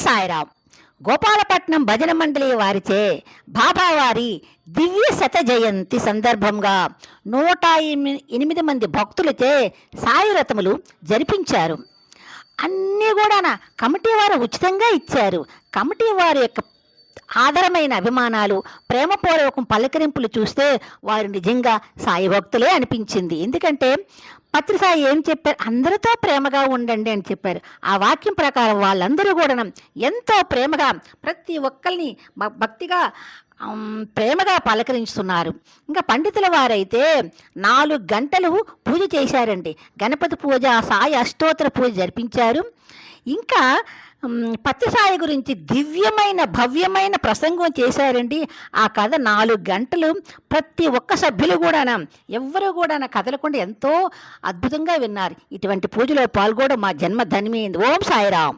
సాయిరాం. గోపాలపట్నం భజన మండలి వారిచే బాబావారి దివ్య శత జయంతి సందర్భంగా 108 మంది భక్తులచే సాయి రథములు జరిపించారు. అన్నీ కూడా కమిటీ వారు ఉచితంగా ఇచ్చారు. కమిటీ వారి యొక్క ఆదరమైన అభిమానాలు, ప్రేమపూర్వకం పలకరింపులు చూస్తే వారు నిజంగా సాయి భక్తులే అనిపించింది. ఎందుకంటే పత్రిసాయి ఏం చెప్పారు, అందరితో ప్రేమగా ఉండండి అని చెప్పారు. ఆ వాక్యం ప్రకారం వాళ్ళందరూ కూడా ఎంతో ప్రేమగా ప్రతి ఒక్కరిని భక్తిగా ప్రేమగా పలకరించుతున్నారు. ఇంకా పండితుల వారైతే 4 గంటలు పూజ చేశారండి. గణపతి పూజ, సాయి అష్టోత్తర పూజ జరిపించారు. ఇంకా పత్రిసాయి గురించి దివ్యమైన భవ్యమైన ప్రసంగం చేశారండి. ఆ కథ 4 గంటలు ప్రతి ఒక్క సభ్యులు కూడా ఎవ్వరూ కూడా కదలకుండా ఎంతో అద్భుతంగా విన్నారు. ఇటువంటి పూజలో పాల్గొనడం మా జన్మ ధన్యమైంది. ఓం సాయిరాం.